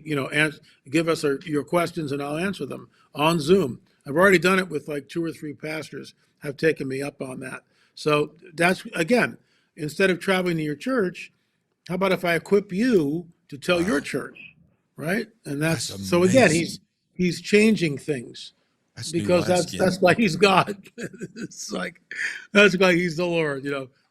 give us your questions and I'll answer them on Zoom. I've already done it with like 2 or 3 pastors have taken me up on that. So that's, again, instead of traveling to your church, how about if I equip you to tell your church, right? And that's so again, he's changing things because that's why he's God. It's like that's why he's the Lord.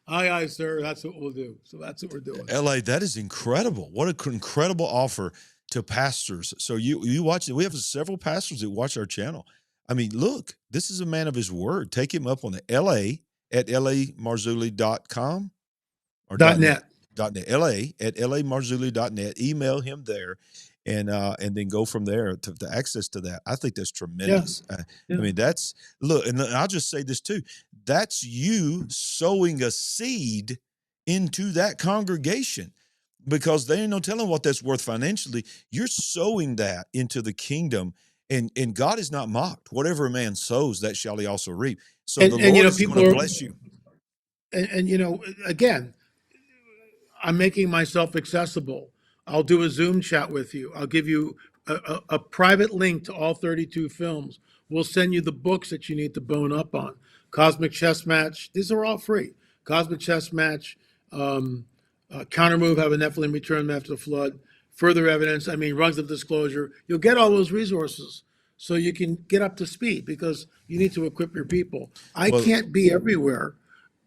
Aye, sir. That's what we'll do. So that's what we're doing. LA, that is incredible. What an incredible offer to pastors. So you watch it. We have several pastors that watch our channel. I mean, look, this is a man of his word. Take him up on the LA at lamarzulli.com or .net. .net. LA at lamarzulli.net. Email him there and then go from there to access to that. I think that's tremendous. Yeah. I mean, look, and I'll just say this too. That's you sowing a seed into that congregation because they ain't no telling what that's worth financially. You're sowing that into the kingdom, and God is not mocked. Whatever a man sows, that shall he also reap. So the Lord is going to bless you. And again, I'm making myself accessible. I'll do a Zoom chat with you. I'll give you a private link to all 32 films. We'll send you the books that you need to bone up on. Cosmic Chess Match. These are all free. Cosmic Chess Match, Countermove, Have a Nephilim Return After the Flood, Further Evidence, Rungs of Disclosure. You'll get all those resources so you can get up to speed because you need to equip your people. I can't be everywhere,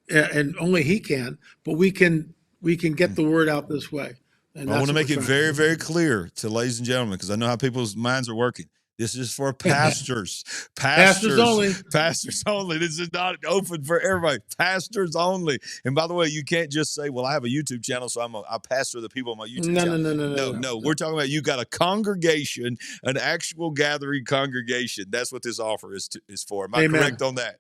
and only he can, but we can get the word out this way. And I want to make it very, very clear to ladies and gentlemen, because I know how people's minds are working. This is for pastors. Pastors only. Pastors only. This is not open for everybody. Pastors only. And by the way, you can't just say, well, I have a YouTube channel, so I pastor the people on my YouTube channel. No. We're talking about you got a congregation, an actual gathering congregation. That's what this offer is for. Am I correct on that?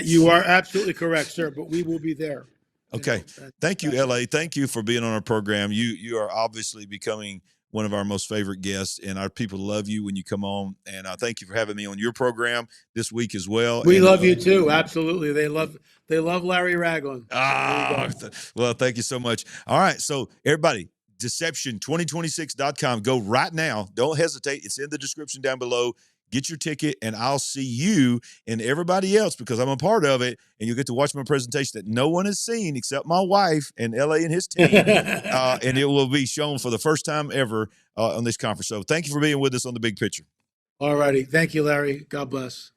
You are absolutely correct, sir, but we will be there. Okay. Thank you, LA. Thank you for being on our program. You are obviously becoming one of our most favorite guests, and our people love you when you come on. And thank you for having me on your program this week as well. We love you too. Absolutely. They love Larry Ragland. Well, thank you so much. All right. So everybody, deception2026.com. Go right now. Don't hesitate. It's in the description down below. Get your ticket, and I'll see you and everybody else because I'm a part of it, and you'll get to watch my presentation that no one has seen except my wife and LA and his team, and it will be shown for the first time ever on this conference. So thank you for being with us on The Big Picture. All righty. Thank you, Larry. God bless.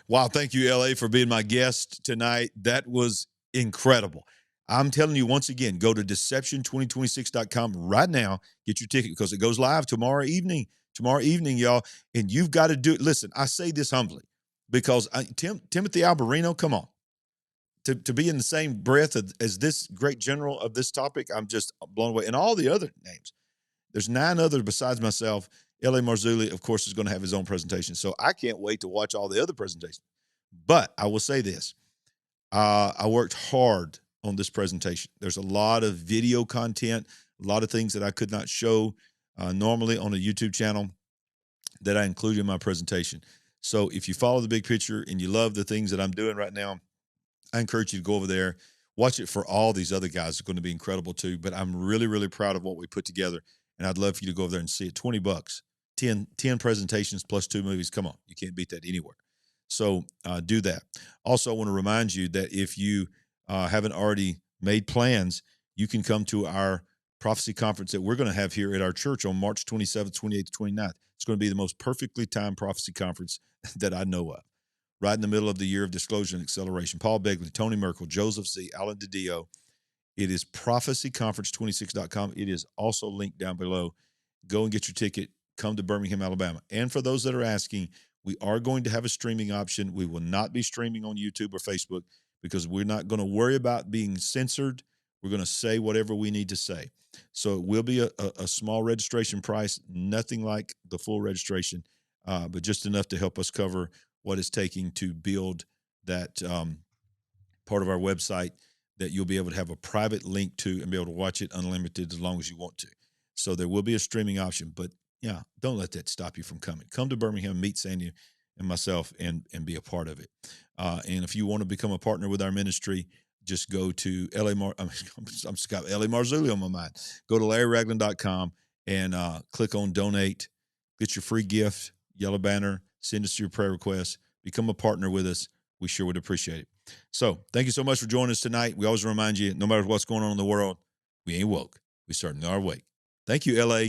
Wow. Thank you, LA, for being my guest tonight. That was incredible. I'm telling you, once again, go to deception2026.com right now. Get your ticket because it goes live tomorrow evening. Tomorrow evening, y'all, and you've got to do it. Listen, I say this humbly because Timothy Alberino, come on, to be in the same breath as this great general of this topic, I'm just blown away. And all the other names, there's 9 others besides myself. L.A. Marzulli, of course, is going to have his own presentation, so I can't wait to watch all the other presentations. But I will say this, I worked hard on this presentation. There's a lot of video content, a lot of things that I could not show normally on a YouTube channel that I include in my presentation. So if you follow The Big Picture and you love the things that I'm doing right now, I encourage you to go over there, watch it for all these other guys. It's going to be incredible too, but I'm really, really proud of what we put together. And I'd love for you to go over there and see it. $20, 10 presentations plus 2 movies. Come on. You can't beat that anywhere. So do that. Also, I want to remind you that if you haven't already made plans, you can come to our prophecy conference that we're going to have here at our church on March 27th, 28th, 29th. It's going to be the most perfectly timed prophecy conference that I know of. Right in the middle of the year of disclosure and acceleration. Paul Begley, Tony Merkel, Joseph Z., Alan DiDio. It is prophecyconference26.com. It is also linked down below. Go and get your ticket. Come to Birmingham, Alabama. And for those that are asking, we are going to have a streaming option. We will not be streaming on YouTube or Facebook because we're not going to worry about being censored. We're going to say whatever we need to say. So it will be a small registration price, nothing like the full registration, but just enough to help us cover what it's taking to build that part of our website that you'll be able to have a private link to and be able to watch it unlimited as long as you want to. So there will be a streaming option, but yeah, don't let that stop you from coming. Come to Birmingham, meet Sandy and myself and be a part of it. And if you want to become a partner with our ministry, just go to I've got L.A. Marzulli on my mind. Go to LarryRagland.com and click on donate. Get your free gift, yellow banner, send us your prayer requests, become a partner with us. We sure would appreciate it. So thank you so much for joining us tonight. We always remind you, no matter what's going on in the world, we ain't woke. We certainly are awake. Thank you, LA.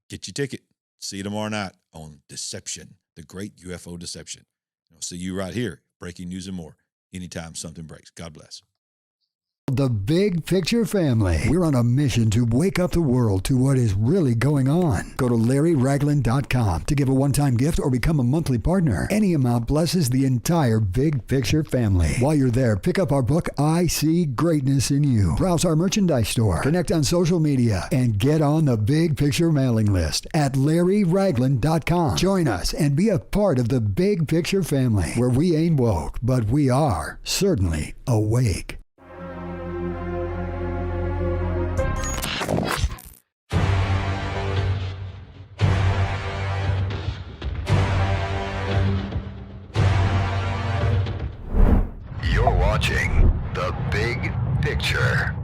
Get your ticket. See you tomorrow night on Deception, the great UFO deception. I'll see you right here, breaking news and more, anytime something breaks. God bless. The Big Picture family. We're on a mission to wake up the world to what is really going on. Go to LarryRagland.com to give a one-time gift or become a monthly partner. Any amount blesses the entire Big Picture family. While you're there, pick up our book, I See Greatness in You. Browse our merchandise store, connect on social media, and get on the Big Picture mailing list at LarryRagland.com. Join us and be a part of the Big Picture family, where we ain't woke, but we are certainly awake. You're watching The Big Picture.